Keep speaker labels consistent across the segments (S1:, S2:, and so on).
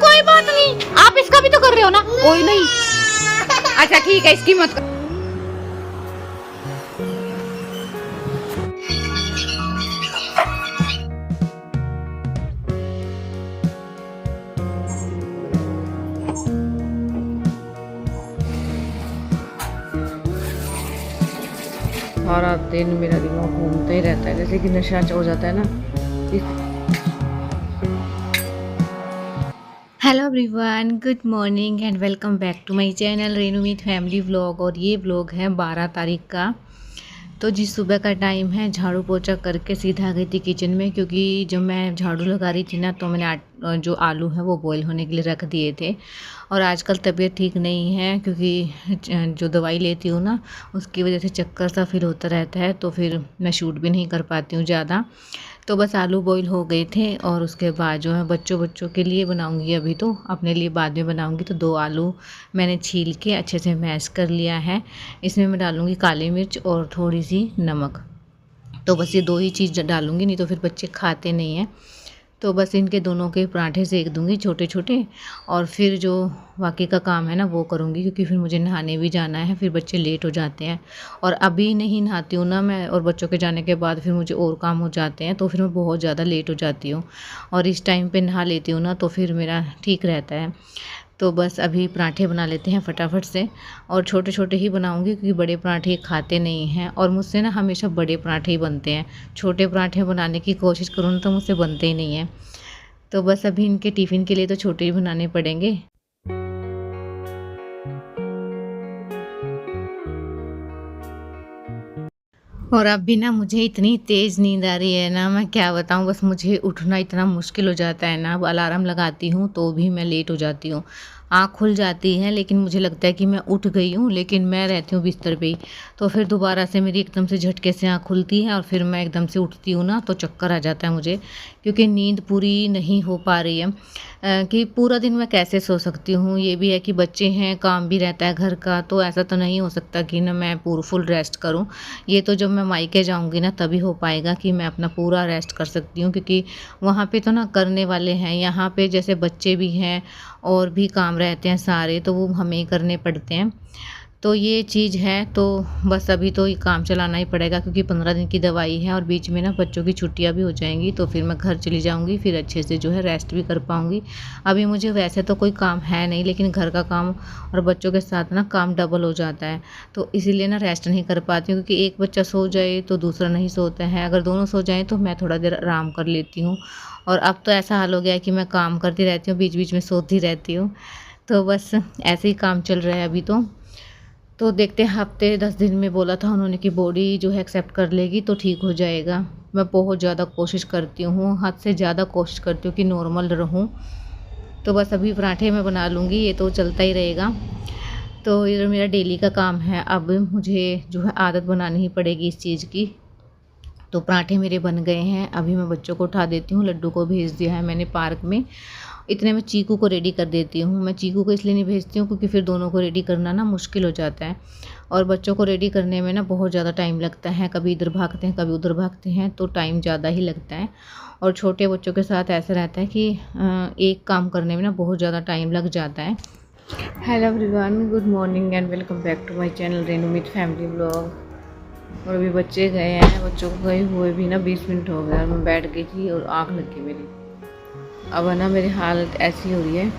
S1: कोई बात नहीं, आप इसका भी तो कर रहे हो ना। कोई नहीं, अच्छा ठीक है, इसकी मत कर। सारा दिन मेरा दिमाग घूमता ही रहता है, जैसे कि नशा हो जाता है ना। Hello everyone, good morning and welcome back to my channel Renu Meet family vlog. और ये व्लॉग है 12 तारीख का। तो जी सुबह का टाइम है, झाड़ू पोछा करके सीधा आ गई थी किचन में, क्योंकि जब मैं झाड़ू लगा रही थी ना तो मैंने जो आलू है वो बॉईल होने के लिए रख दिए थे। और आजकल तबीयत ठीक नहीं है, क्योंकि जो दवाई लेती हूँ ना उसकी वजह से चक्कर सा फील होता रहता है, तो फिर मैं शूट भी नहीं कर पाती हूँ ज़्यादा। तो बस आलू बॉईल हो गए थे और उसके बाद जो है बच्चों के लिए बनाऊंगी, अभी तो अपने लिए बाद में बनाऊंगी। तो 2 आलू मैंने छील के अच्छे से मैश कर लिया है। इसमें मैं डालूंगी काली मिर्च और थोड़ी सी नमक। तो बस ये 2 ही चीज़ डालूंगी, नहीं तो फिर बच्चे खाते नहीं हैं। तो बस इनके दोनों के पराठे सेक दूंगी छोटे छोटे, और फिर जो बाकी का काम है ना वो करूँगी, क्योंकि फिर मुझे नहाने भी जाना है, फिर बच्चे लेट हो जाते हैं। और अभी नहीं नहाती हूँ ना मैं, और बच्चों के जाने के बाद फिर मुझे और काम हो जाते हैं, तो फिर मैं बहुत ज़्यादा लेट हो जाती हूँ। और इस टाइम पे नहा लेती हूँ ना तो फिर मेरा ठीक रहता है। तो बस अभी पराठे बना लेते हैं फटाफट से, और छोटे छोटे ही बनाऊंगी, क्योंकि बड़े पराठे खाते नहीं हैं। और मुझसे ना हमेशा बड़े पराठे ही बनते हैं, छोटे पराठे बनाने की कोशिश करूँ ना तो मुझसे बनते ही नहीं हैं। तो बस अभी इनके टिफ़िन के लिए तो छोटे ही बनाने पड़ेंगे। और अब भी ना मुझे इतनी तेज़ नींद आ रही है ना, मैं क्या बताऊँ। बस मुझे उठना इतना मुश्किल हो जाता है ना, अब अलार्म लगाती हूँ तो भी मैं लेट हो जाती हूँ। आँख खुल जाती है लेकिन मुझे लगता है कि मैं उठ गई हूँ, लेकिन मैं रहती हूँ बिस्तर पे ही। तो फिर दोबारा से मेरी एकदम से झटके से आँख खुलती है और फिर मैं एकदम से उठती हूँ ना तो चक्कर आ जाता है मुझे, क्योंकि नींद पूरी नहीं हो पा रही है। कि पूरा दिन मैं कैसे सो सकती हूँ। ये भी है कि बच्चे हैं, काम भी रहता है घर का, तो ऐसा तो नहीं हो सकता कि ना मैं फुल रेस्ट करूँ। ये तो जब मैं मायके जाऊँगी ना तभी हो पाएगा कि मैं अपना पूरा रेस्ट कर सकती हूँ, क्योंकि वहाँ पे तो ना करने वाले हैं। यहाँ पे जैसे बच्चे भी हैं और भी काम रहते हैं सारे, तो वो हमें ही करने पड़ते हैं। तो ये चीज़ है, तो बस अभी तो ये काम चलाना ही पड़ेगा, क्योंकि 15 दिन की दवाई है और बीच में ना बच्चों की छुट्टियां भी हो जाएंगी, तो फिर मैं घर चली जाऊंगी, फिर अच्छे से जो है रेस्ट भी कर पाऊंगी। अभी मुझे वैसे तो कोई काम है नहीं, लेकिन घर का काम और बच्चों के साथ ना काम डबल हो जाता है, तो इसीलिए ना रेस्ट नहीं कर पाती हूँ। क्योंकि एक बच्चा सो जाए तो दूसरा नहीं सोता है, अगर दोनों सो जाएँ तो मैं थोड़ा देर आराम कर लेती हूँ। और अब तो ऐसा हाल हो गया है कि मैं काम करती रहती हूँ, बीच बीच में सोती रहती हूँ। तो बस ऐसे ही काम चल रहा है अभी तो देखते हैं, हफ्ते 10 दिन में बोला था उन्होंने कि बॉडी जो है एक्सेप्ट कर लेगी तो ठीक हो जाएगा। मैं बहुत ज़्यादा कोशिश करती हूँ, हद से ज़्यादा कोशिश करती हूँ कि नॉर्मल रहूँ। तो बस अभी पराठे मैं बना लूँगी, ये तो चलता ही रहेगा। तो ये मेरा डेली का काम है, अब मुझे जो है आदत बनानी ही पड़ेगी इस चीज़ की। तो पराठे मेरे बन गए हैं, अभी मैं बच्चों को उठा देती हूँ। लड्डू को भेज दिया है मैंने पार्क में, इतने में चीकू को रेडी कर देती हूँ। मैं चीकू को इसलिए नहीं भेजती हूँ क्योंकि फिर दोनों को रेडी करना ना मुश्किल हो जाता है, और बच्चों को रेडी करने में ना बहुत ज़्यादा टाइम लगता है। कभी इधर भागते हैं कभी उधर भागते हैं, तो टाइम ज़्यादा ही लगता है। और छोटे बच्चों के साथ ऐसा रहता है कि एक काम करने में ना बहुत ज़्यादा टाइम लग जाता है। Hello everyone, good morning and welcome back to my channel Renu Meet family vlog. और अभी बच्चे गए हैं, बच्चों को गए हुए भी ना 20 मिनट हो गए, और मैं बैठ गई थी और आँख लग गई मेरी। अब है ना मेरी हालत ऐसी हो रही है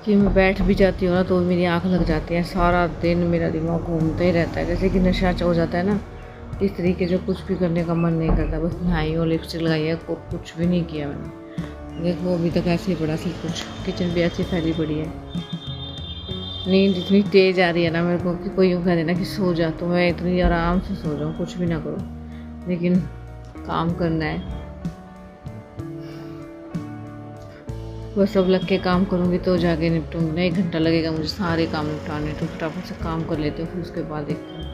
S1: कि मैं बैठ भी जाती हूँ ना तो मेरी आँख लग जाती है। सारा दिन मेरा दिमाग घूमता ही रहता है, जैसे कि नशा हो जाता है ना, इस तरीके से कुछ भी करने का मन नहीं करता। बस नहाई और लिपस्टिक लगाई है, कुछ भी नहीं किया मैंने। देखो अभी तक ऐसे ही पड़ा सब कुछ, किचन भी ऐसी फैली पड़ी है। नींद इतनी तेज़ आ रही है ना मेरे को कि कोई यूँ कह देना कि सो जा, तो मैं इतनी आराम से सो जाऊँ, कुछ भी ना करूँ, लेकिन काम करना है। बस सब लग के काम करूँगी तो जाके निपटूँगी ना। 1 घंटा लगेगा मुझे सारे काम निपटाने, तो फटाफट से काम कर लेती हूँ, फिर उसके बाद देखती हूँ।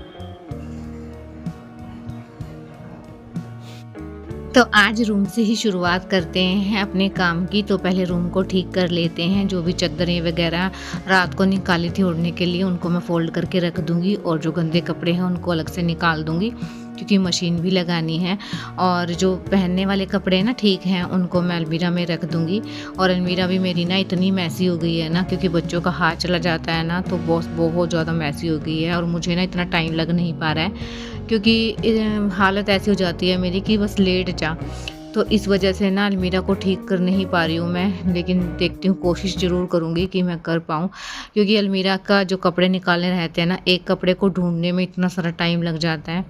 S1: तो आज रूम से ही शुरुआत करते हैं अपने काम की। तो पहले रूम को ठीक कर लेते हैं, जो भी चादरें वगैरह रात को निकाली थी ओढ़ने के लिए उनको मैं फ़ोल्ड करके रख दूँगी, और जो गंदे कपड़े हैं उनको अलग से निकाल दूँगी। क्योंकि मशीन भी लगानी है। और जो पहनने वाले कपड़े हैं ना ठीक हैं, उनको मैं अलमीरा में रख दूँगी। और अलमीरा भी मेरी ना इतनी मैसी हो गई है ना, क्योंकि बच्चों का हाथ चला जाता है ना, तो बहुत ज़्यादा मैसी हो गई है। और मुझे ना इतना टाइम लग नहीं पा रहा है, क्योंकि हालत ऐसी हो जाती है मेरी कि बस लेट जा। तो इस वजह से ना अलमीरा को ठीक कर नहीं पा रही हूँ मैं, लेकिन देखती हूँ, कोशिश ज़रूर करूँगी कि मैं कर पाऊँ। क्योंकि अलमीरा का जो कपड़े निकालने रहते हैं ना, एक कपड़े को ढूँढने में इतना सारा टाइम लग जाता है,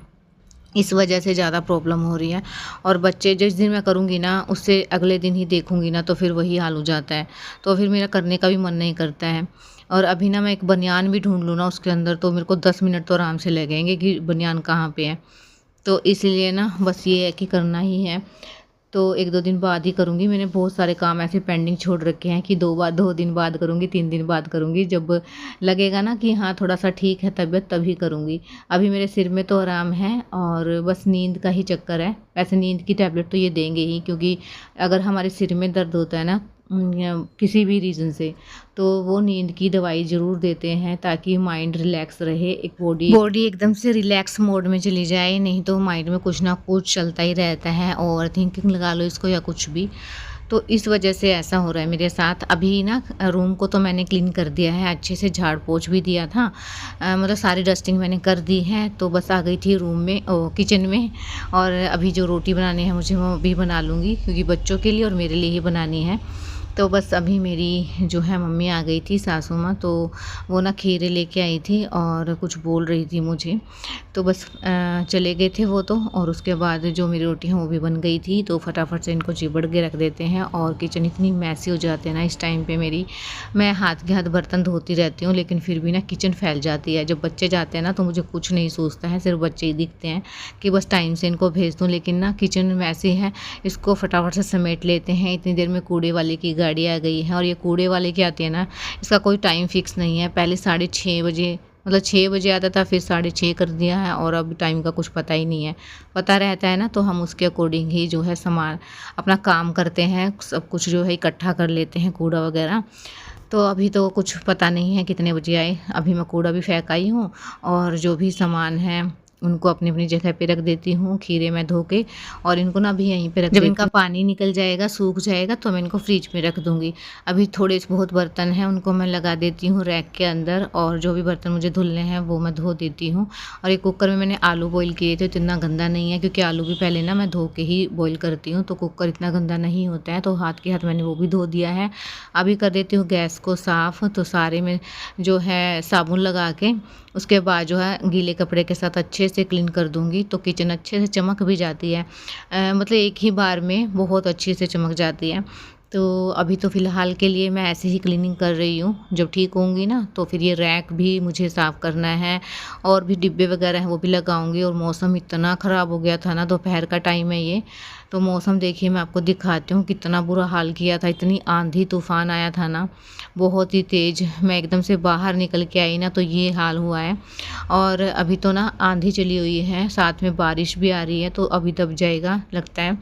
S1: इस वजह से ज़्यादा प्रॉब्लम हो रही है। और बच्चे जिस दिन मैं करूँगी ना, उससे अगले दिन ही देखूँगी ना, तो फिर वही हाल हो जाता है, तो फिर मेरा करने का भी मन नहीं करता है। और अभी ना मैं एक बनियान भी ढूँढ लूँ ना उसके अंदर, तो मेरे को 10 मिनट तो आराम से लगेंगे कि बनियान कहाँ पे है। तो इसलिए ना बस ये है कि करना ही है। तो 1-2 दिन बाद ही करूँगी। मैंने बहुत सारे काम ऐसे पेंडिंग छोड़ रखे हैं कि 2 दिन बाद करूँगी, 3 दिन बाद करूँगी। जब लगेगा ना कि हाँ, थोड़ा-सा ठीक है तबीयत, तभी करूँगी। अभी मेरे सिर में तो आराम है और बस नींद का ही चक्कर है। वैसे नींद की टैबलेट तो ये देंगे ही, क्योंकि अगर हमारे सिर में दर्द होता है ना या किसी भी रीज़न से, तो वो नींद की दवाई ज़रूर देते हैं, ताकि माइंड रिलैक्स रहे, एक बॉडी एकदम से रिलैक्स मोड में चली जाए। नहीं तो माइंड में कुछ ना कुछ चलता ही रहता है, ओवर थिंकिंग लगा लो इसको या कुछ भी। तो इस वजह से ऐसा हो रहा है मेरे साथ। अभी ना रूम को तो मैंने क्लीन कर दिया है, अच्छे से झाड़ पोंछ भी दिया था, मतलब सारी डस्टिंग मैंने कर दी है। तो बस आ गई थी रूम में, किचन में। और अभी जो रोटी बनानी है मुझे, वो भी बना लूँगी, क्योंकि बच्चों के लिए और मेरे लिए ही बनानी है। तो बस अभी मेरी जो है मम्मी आ गई थी, सासू माँ, तो वो ना खीरे लेके आई थी और कुछ बोल रही थी मुझे। तो बस चले गए थे वो तो। और उसके बाद जो मेरी रोटी है वो भी बन गई थी, तो फटाफट से इनको चिबड़ के रख देते हैं। और किचन इतनी मैसी हो जाते हैं ना इस टाइम पे मेरी, मैं हाथ के हाथ बर्तन धोती रहती हूँ, लेकिन फिर भी ना किचन फैल जाती है। जब बच्चे जाते हैं ना, तो मुझे कुछ नहीं सोचता है, सिर्फ बच्चे ही दिखते हैं कि बस टाइम से इनको भेज दूँ। लेकिन ना किचन मैसी है, इसको फटाफट से समेट लेते हैं। इतनी देर में कूड़े वाले की गाड़ी आ गई है। और ये कूड़े वाले की आती है ना, इसका कोई टाइम फिक्स नहीं है। पहले 6:30 बजे, मतलब 6 बजे आता था, फिर 6:30 कर दिया है, और अब टाइम का कुछ पता ही नहीं है। पता रहता है ना, तो हम उसके अकॉर्डिंग ही जो है सामान अपना काम करते हैं, सब कुछ जो है इकट्ठा कर लेते हैं, कूड़ा वगैरह। तो अभी तो कुछ पता नहीं है कितने बजे आए। अभी मैं कूड़ा भी फेंक आई हूँ, और जो भी सामान है उनको अपनी अपनी जगह पे रख देती हूँ। खीरे मैं धो के, और इनको ना अभी यहीं पे रख, जब इनका पानी निकल जाएगा, सूख जाएगा, तो मैं इनको फ्रिज में रख दूँगी। अभी थोड़े बहुत बर्तन हैं, उनको मैं लगा देती हूँ रैक के अंदर, और जो भी बर्तन मुझे धुलने हैं वो मैं धो देती हूँ। और एक कुकर में मैंने आलू बॉईल किए थे, तो इतना गंदा नहीं है, क्योंकि आलू भी पहले ना मैं धो के ही बॉईल करती हूँ, तो कुकर इतना गंदा नहीं होता है। तो हाथ के हाथ मैंने वो भी धो दिया है। अभी कर देती हूँ गैस को साफ़। तो सारे में जो है साबुन लगा के, उसके बाद जो है गीले कपड़े के साथ अच्छे से क्लीन कर दूँगी, तो किचन अच्छे से चमक भी जाती है। मतलब एक ही बार में बहुत अच्छे से चमक जाती है। तो अभी तो फ़िलहाल के लिए मैं ऐसे ही क्लीनिंग कर रही हूँ। जब ठीक होंगी ना, तो फिर ये रैक भी मुझे साफ़ करना है, और भी डिब्बे वगैरह हैं वो भी लगाऊंगी। और मौसम इतना ख़राब हो गया था ना, दोपहर का टाइम है ये, तो मौसम देखिए मैं आपको दिखाती हूँ, कितना बुरा हाल किया था। इतनी आंधी तूफ़ान आया था ना, बहुत ही तेज़। मैं एकदम से बाहर निकल के आई ना, तो ये हाल हुआ है। और अभी तो ना आंधी चली हुई है, साथ में बारिश भी आ रही है, तो अभी दब जाएगा लगता है।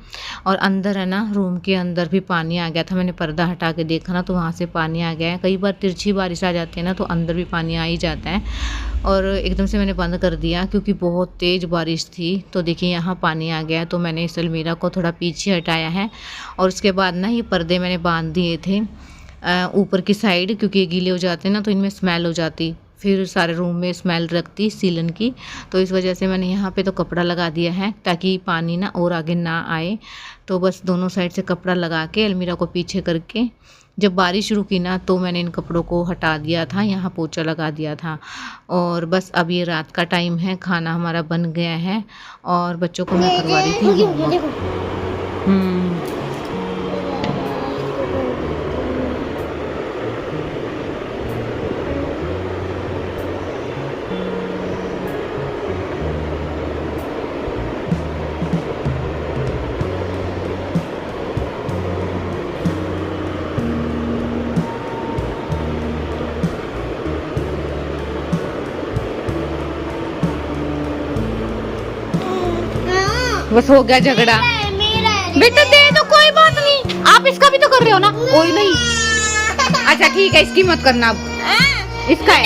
S1: और अंदर है ना, रूम के अंदर भी पानी आ गया था। मैंने पर्दा हटा के देखा ना, तो वहाँ से पानी आ गया है। कई बार तिरछी बारिश आ जाती है ना, तो अंदर भी पानी आ ही जाता है। और एकदम से मैंने बंद कर दिया, क्योंकि बहुत तेज़ बारिश थी। तो देखिए यहाँ पानी आ गया, तो मैंने इस अलमीरा को थोड़ा पीछे हटाया है। और उसके बाद ना ये पर्दे मैंने बांध दिए थे ऊपर की साइड, क्योंकि ये गीले हो जाते हैं ना, तो इनमें स्मेल हो जाती, फिर सारे रूम में स्मेल रखती सीलन की। तो इस वजह से मैंने यहाँ पे तो कपड़ा लगा दिया है, ताकि पानी ना और आगे ना आए। तो बस दोनों साइड से कपड़ा लगा के अलमीरा को पीछे करके, जब बारिश रुकी ना, तो मैंने इन कपड़ों को हटा दिया था, यहाँ पोंछा लगा दिया था। और बस अब ये रात का टाइम है, खाना हमारा बन गया है, और बच्चों को मैं करवा रही थी होमवर्क। बस हो गया झगड़ा। बेटा दे दो, कोई बात नहीं, आप इसका भी तो कर रहे हो ना। ओए नहीं, अच्छा ठीक है, इसकी मत करना अब, इसका है,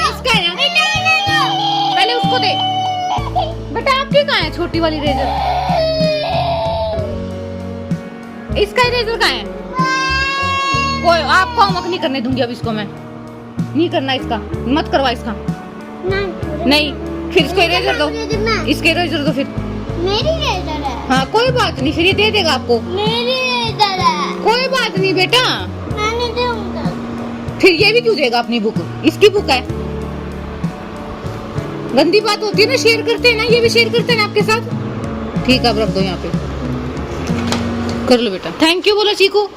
S1: इसका है, पहले उसको दे। बेटा आपकी कहाँ है छोटी वाली रेजर? इसका इरेजर कहाँ है? कोई आपको होमवर्क नहीं करने दूंगी अब इसको मैं। नहीं करना इसका, मत करवा इसका। नहीं फिर इसको इरेजर दो, इसके इरेजर दो फिर।
S2: मेरी रेजर है।
S1: हाँ कोई बात नहीं, फिर ये दे देगा आपको।
S2: मेरी रेजर है।
S1: कोई बात नहीं बेटा,
S2: मैं नहीं दूंगा।
S1: फिर ये भी क्यों देगा अपनी बुक? इसकी बुक है। गंदी बात होती है ना, शेयर करते हैं ना, ये भी शेयर करते हैं ना आपके साथ। ठीक है अब रख दो यहाँ पे, कर लो बेटा। थैंक यू बोलो चीकू।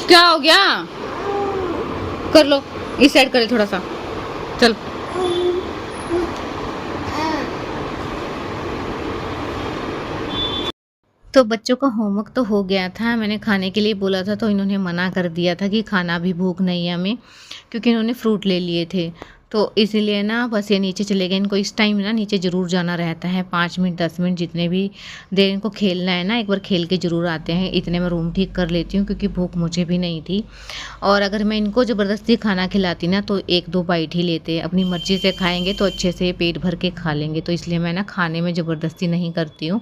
S1: क्या हो गया? कर लो, इस साइड करे थोड़ा सा, चल। तो बच्चों का होमवर्क तो हो गया था, मैंने खाने के लिए बोला था तो इन्होंने मना कर दिया था कि खाना भी भूख नहीं है हमें, क्योंकि इन्होंने फ्रूट ले लिए थे। तो इसीलिए ना बस ये नीचे चले गए। इनको इस टाइम ना नीचे ज़रूर जाना रहता है, 5 मिनट 10 मिनट जितने भी देर इनको खेलना है ना, एक बार खेल के ज़रूर आते हैं। इतने में रूम ठीक कर लेती हूँ क्योंकि भूख मुझे भी नहीं थी। और अगर मैं इनको ज़बरदस्ती खाना खिलाती ना तो 1-2 बाइट ही लेते। अपनी मर्ज़ी से खाएंगे तो अच्छे से पेट भर के खा लेंगे। तो इसलिए मैं ना खाने में ज़बरदस्ती नहीं करती हूँ।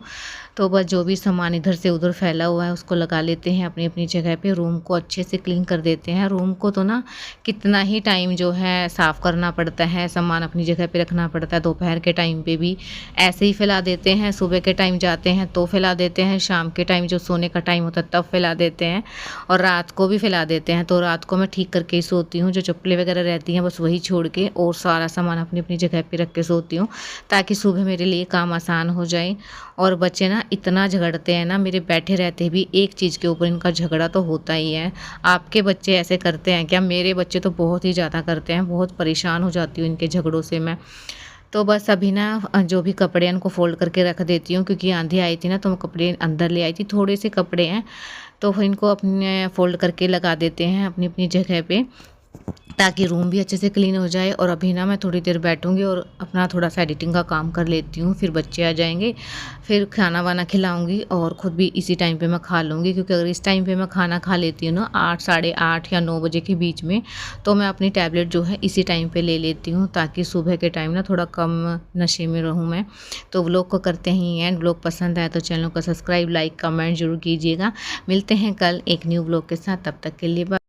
S1: तो बस जो भी सामान इधर से उधर फैला हुआ है उसको लगा लेते हैं अपनी अपनी जगह पे। रूम को अच्छे से क्लीन कर देते हैं। रूम को तो ना कितना ही टाइम जो है साफ़ करना पड़ता है, सामान अपनी जगह पे रखना पड़ता है। दोपहर के टाइम पे भी ऐसे ही फैला देते हैं, सुबह के टाइम जाते हैं तो फैला देते हैं, शाम के टाइम जो सोने का टाइम होता है तब फैला देते हैं, और रात को भी फैला देते हैं। तो रात को मैं ठीक करके ही सोती हूँ। जो चप्पलें वगैरह रहती हैं बस वही छोड़ के और सारा सामान अपनी अपनी जगह पे रख के सोती हूँ, ताकि सुबह मेरे लिए काम आसान हो जाए। और बच्चे ना इतना झगड़ते हैं ना, मेरे बैठे रहते भी एक चीज़ के ऊपर इनका झगड़ा तो होता ही है। आपके बच्चे ऐसे करते हैं क्या? मेरे बच्चे तो बहुत ही ज़्यादा करते हैं, बहुत परेशान हो जाती हूँ इनके झगड़ों से मैं। तो बस अभी ना जो भी कपड़े हैं उनको फ़ोल्ड करके रख देती हूँ, क्योंकि आंधी आई थी ना तो मैं कपड़े अंदर ले आई थी। थोड़े से कपड़े हैं तो फिर इनको अपने फ़ोल्ड करके लगा देते हैं अपनी अपनी जगह पे, ताकि रूम भी अच्छे से क्लीन हो जाए। और अभी ना मैं थोड़ी देर बैठूंगी और अपना थोड़ा सा एडिटिंग का काम कर लेती हूँ। फिर बच्चे आ जाएंगे, फिर खाना वाना खिलाऊंगी और ख़ुद भी इसी टाइम पे मैं खा लूँगी। क्योंकि अगर इस टाइम पे मैं खाना खा लेती हूँ ना 8 साढ़े 8 या 9 बजे के बीच में, तो मैं अपनी टैबलेट जो है इसी टाइम पे ले लेती हूँ, ताकि सुबह के टाइम ना थोड़ा कम नशे में रहूँ मैं। तो व्लॉग को करते ही एंड। व्लॉग पसंद आए तो चैनल को सब्सक्राइब, लाइक, कमेंट जरूर कीजिएगा। मिलते हैं कल एक न्यू व्लॉग के साथ, तब तक के लिए बाय।